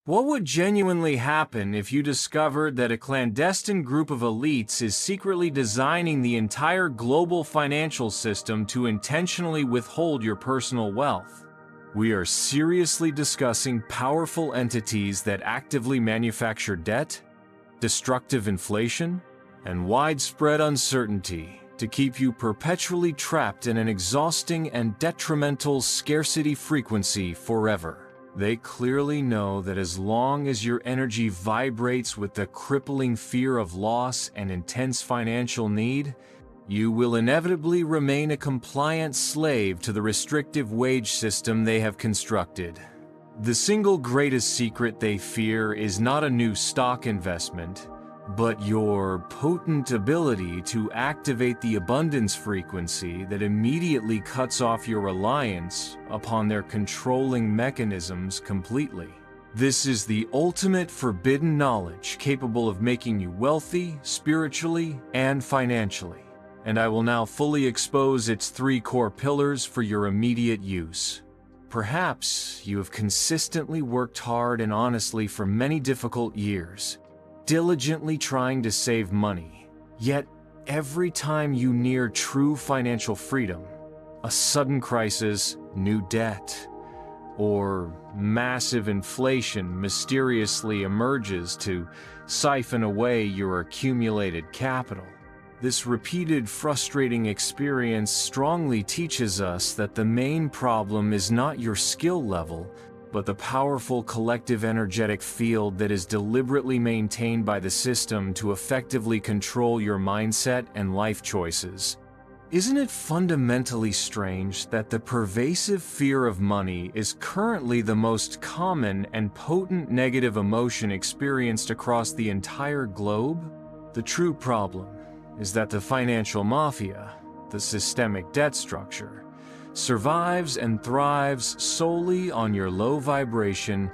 What would genuinely happen if you discovered that a clandestine group of elites is secretly designing the entire global financial system to intentionally withhold your personal wealth? We are seriously discussing powerful entities that actively manufacture debt, destructive inflation, and widespread uncertainty to keep you perpetually trapped in an exhausting and detrimental scarcity frequency forever. They clearly know that as long as your energy vibrates with the crippling fear of loss and intense financial need, you will inevitably remain a compliant slave to the restrictive wage system they have constructed. The single greatest secret they fear is not a new stock investment, but your potent ability to activate the abundance frequency that immediately cuts off your reliance upon their controlling mechanisms completely. This is the ultimate forbidden knowledge capable of making you wealthy, spiritually, and financially. And I will now fully expose its 3 core pillars for your immediate use. Perhaps you have consistently worked hard and honestly for many difficult years, diligently trying to save money. Yet, every time you near true financial freedom, a sudden crisis, new debt, or massive inflation mysteriously emerges to siphon away your accumulated capital. This repeated frustrating experience strongly teaches us that the main problem is not your skill level, but the powerful collective energetic field that is deliberately maintained by the system to effectively control your mindset and life choices. Isn't it fundamentally strange that the pervasive fear of money is currently the most common and potent negative emotion experienced across the entire globe? The true problem is that the financial mafia, the systemic debt structure, survives and thrives solely on your low vibration,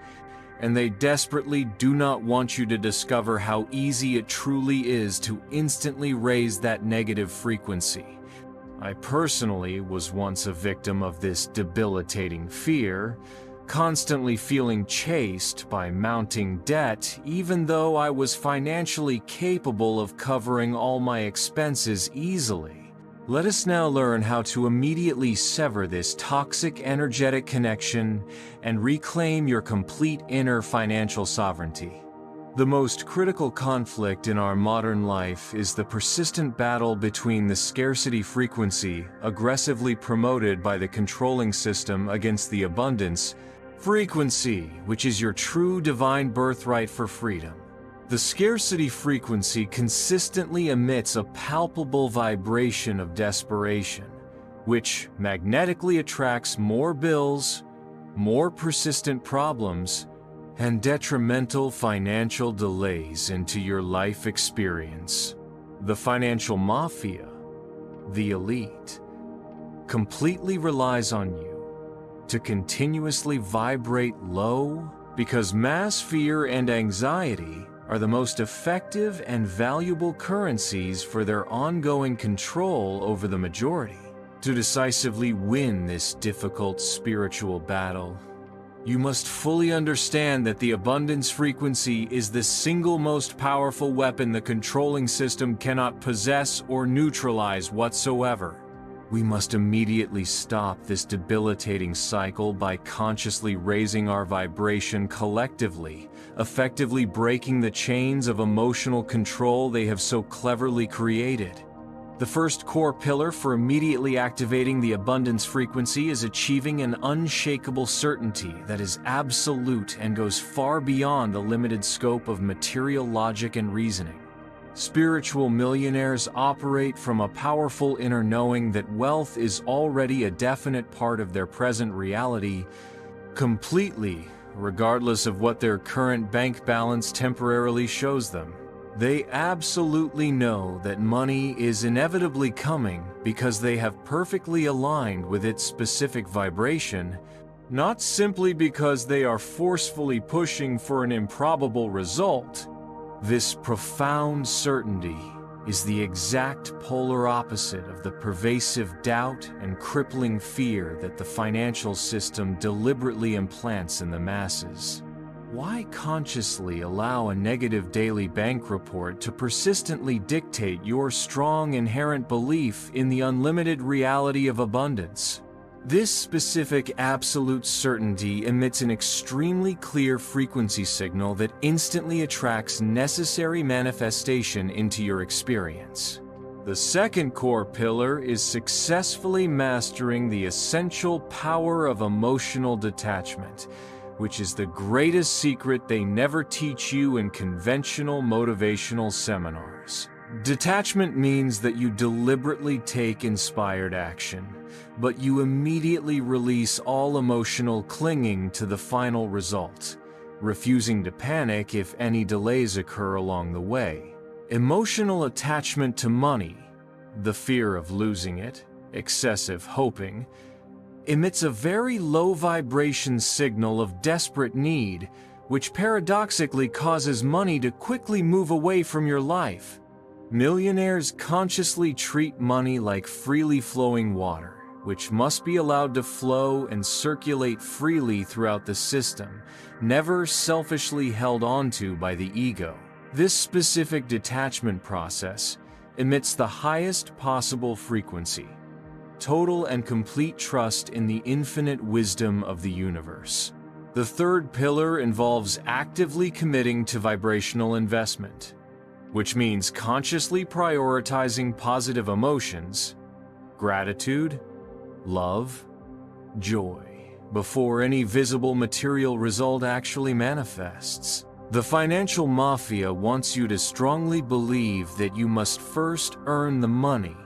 and they desperately do not want you to discover how easy it truly is to instantly raise that negative frequency. I personally was once a victim of this debilitating fear, constantly feeling chased by mounting debt even though I was financially capable of covering all my expenses easily. Let us now learn how to immediately sever this toxic energetic connection and reclaim your complete inner financial sovereignty. The most critical conflict in our modern life is the persistent battle between the scarcity frequency, aggressively promoted by the controlling system, against the abundance frequency, which is your true divine birthright for freedom. The scarcity frequency consistently emits a palpable vibration of desperation, which magnetically attracts more bills, more persistent problems, and detrimental financial delays into your life experience. The financial mafia, the elite, completely relies on you to continuously vibrate low because mass fear and anxiety are the most effective and valuable currencies for their ongoing control over the majority. To decisively win this difficult spiritual battle, you must fully understand that the abundance frequency is the single most powerful weapon the controlling system cannot possess or neutralize whatsoever. We must immediately stop this debilitating cycle by consciously raising our vibration collectively, effectively breaking the chains of emotional control they have so cleverly created. The first core pillar for immediately activating the abundance frequency is achieving an unshakable certainty that is absolute and goes far beyond the limited scope of material logic and reasoning. Spiritual millionaires operate from a powerful inner knowing that wealth is already a definite part of their present reality, completely, regardless of what their current bank balance temporarily shows them. They absolutely know that money is inevitably coming because they have perfectly aligned with its specific vibration, not simply because they are forcefully pushing for an improbable result. This profound certainty is the exact polar opposite of the pervasive doubt and crippling fear that the financial system deliberately implants in the masses. Why consciously allow a negative daily bank report to persistently dictate your strong inherent belief in the unlimited reality of abundance? This specific absolute certainty emits an extremely clear frequency signal that instantly attracts necessary manifestation into your experience. The second core pillar is successfully mastering the essential power of emotional detachment, which is the greatest secret they never teach you in conventional motivational seminars. Detachment means that you deliberately take inspired action, but you immediately release all emotional clinging to the final result, refusing to panic if any delays occur along the way. Emotional attachment to money, the fear of losing it, excessive hoping, emits a very low vibration signal of desperate need, which paradoxically causes money to quickly move away from your life. Millionaires consciously treat money like freely flowing water, which must be allowed to flow and circulate freely throughout the system, never selfishly held onto by the ego. This specific detachment process emits the highest possible frequency, total and complete trust in the infinite wisdom of the universe. The third pillar involves actively committing to vibrational investment, which means consciously prioritizing positive emotions, gratitude, love, joy, before any visible material result actually manifests. The financial mafia wants you to strongly believe that you must first earn the money,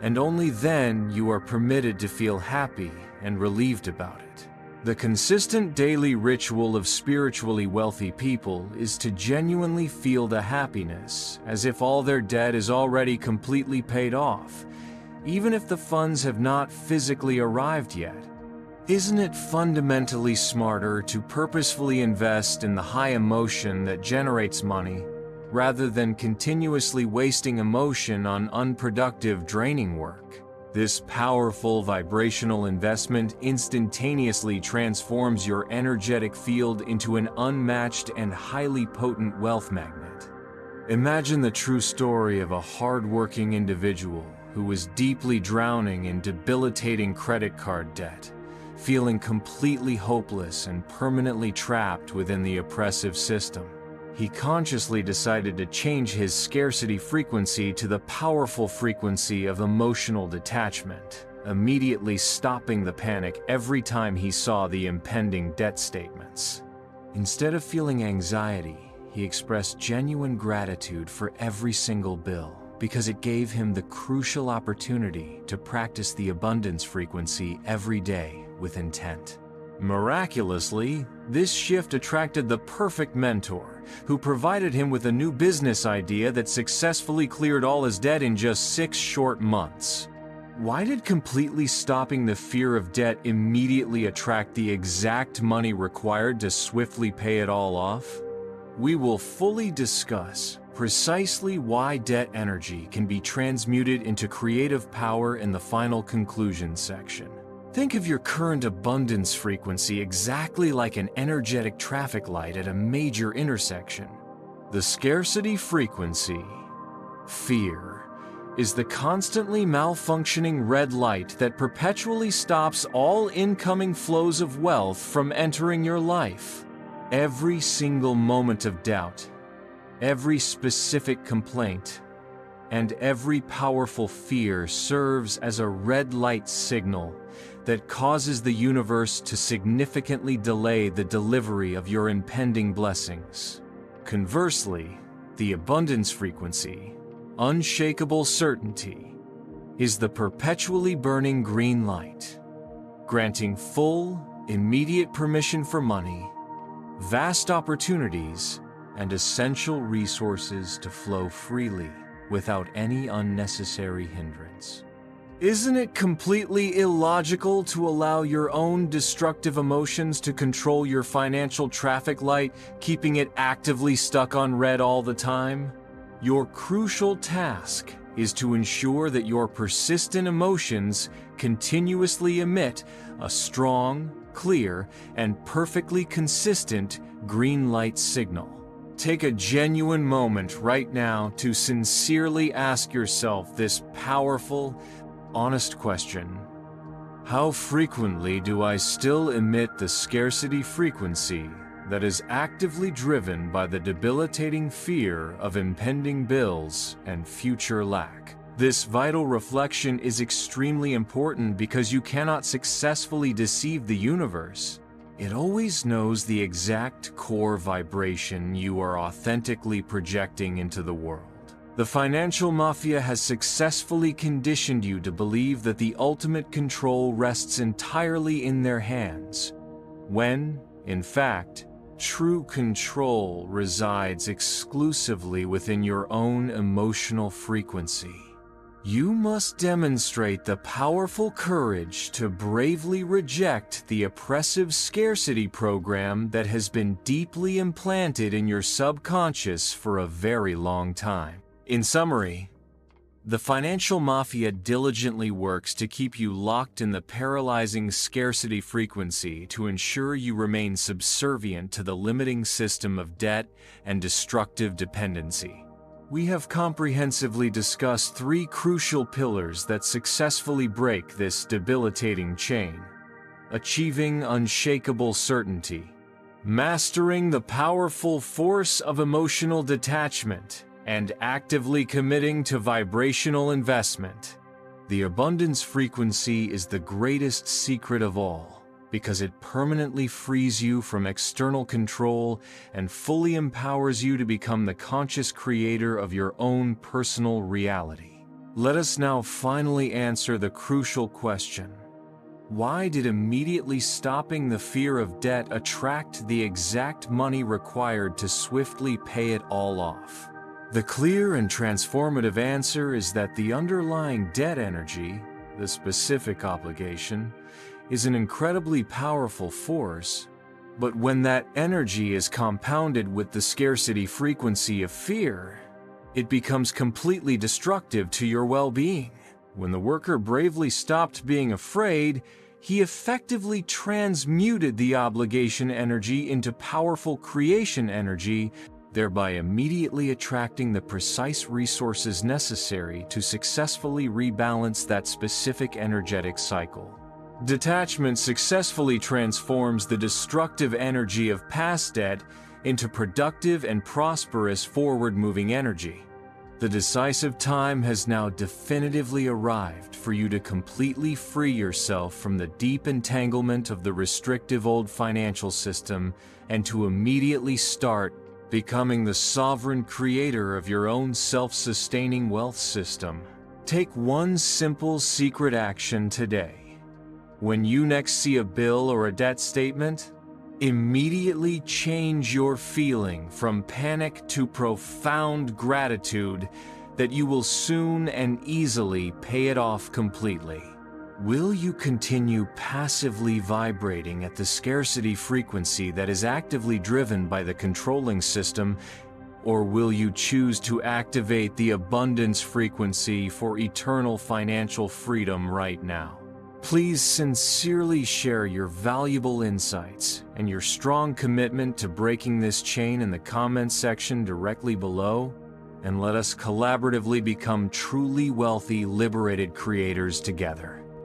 and only then you are permitted to feel happy and relieved about it. The consistent daily ritual of spiritually wealthy people is to genuinely feel the happiness, as if all their debt is already completely paid off, even if the funds have not physically arrived yet. Isn't it fundamentally smarter to purposefully invest in the high emotion that generates money, rather than continuously wasting emotion on unproductive, draining work? This powerful vibrational investment instantaneously transforms your energetic field into an unmatched and highly potent wealth magnet. Imagine the true story of a hard-working individual who was deeply drowning in debilitating credit card debt, feeling completely hopeless and permanently trapped within the oppressive system. He consciously decided to change his scarcity frequency to the powerful frequency of emotional detachment, immediately stopping the panic every time he saw the impending debt statements. Instead of feeling anxiety, he expressed genuine gratitude for every single bill, because it gave him the crucial opportunity to practice the abundance frequency every day with intent. Miraculously, this shift attracted the perfect mentor, who provided him with a new business idea that successfully cleared all his debt in just 6 short months. Why did completely stopping the fear of debt immediately attract the exact money required to swiftly pay it all off? We will fully discuss precisely why debt energy can be transmuted into creative power in the final conclusion section. Think of your current abundance frequency exactly like an energetic traffic light at a major intersection. The scarcity frequency, fear, is the constantly malfunctioning red light that perpetually stops all incoming flows of wealth from entering your life. Every single moment of doubt, every specific complaint, and every powerful fear serves as a red light signal that causes the universe to significantly delay the delivery of your impending blessings. Conversely, the abundance frequency, unshakable certainty, is the perpetually burning green light, granting full, immediate permission for money, vast opportunities, and essential resources to flow freely without any unnecessary hindrance. Isn't it completely illogical to allow your own destructive emotions to control your financial traffic light, keeping it actively stuck on red all the time? Your crucial task is to ensure that your persistent emotions continuously emit a strong, clear, and perfectly consistent green light signal. Take a genuine moment right now to sincerely ask yourself this powerful, honest question. How frequently do I still emit the scarcity frequency that is actively driven by the debilitating fear of impending bills and future lack? This vital reflection is extremely important because you cannot successfully deceive the universe. It always knows the exact core vibration you are authentically projecting into the world. The financial mafia has successfully conditioned you to believe that the ultimate control rests entirely in their hands, when, in fact, true control resides exclusively within your own emotional frequency. You must demonstrate the powerful courage to bravely reject the oppressive scarcity program that has been deeply implanted in your subconscious for a very long time. In summary, the financial mafia diligently works to keep you locked in the paralyzing scarcity frequency to ensure you remain subservient to the limiting system of debt and destructive dependency. We have comprehensively discussed 3 crucial pillars that successfully break this debilitating chain: achieving unshakable certainty, mastering the powerful force of emotional detachment, and actively committing to vibrational investment. The abundance frequency is the greatest secret of all, because it permanently frees you from external control and fully empowers you to become the conscious creator of your own personal reality. Let us now finally answer the crucial question: why did immediately stopping the fear of debt attract the exact money required to swiftly pay it all off? The clear and transformative answer is that the underlying debt energy, the specific obligation, is an incredibly powerful force, but when that energy is compounded with the scarcity frequency of fear, it becomes completely destructive to your well-being. When the worker bravely stopped being afraid, he effectively transmuted the obligation energy into powerful creation energy, thereby immediately attracting the precise resources necessary to successfully rebalance that specific energetic cycle. Detachment successfully transforms the destructive energy of past debt into productive and prosperous forward-moving energy. The decisive time has now definitively arrived for you to completely free yourself from the deep entanglement of the restrictive old financial system and to immediately start becoming the sovereign creator of your own self-sustaining wealth system. Take one simple secret action today. When you next see a bill or a debt statement, immediately change your feeling from panic to profound gratitude that you will soon and easily pay it off completely. Will you continue passively vibrating at the scarcity frequency that is actively driven by the controlling system, or will you choose to activate the abundance frequency for eternal financial freedom right now? Please sincerely share your valuable insights and your strong commitment to breaking this chain in the comments section directly below, and let us collaboratively become truly wealthy, liberated creators together.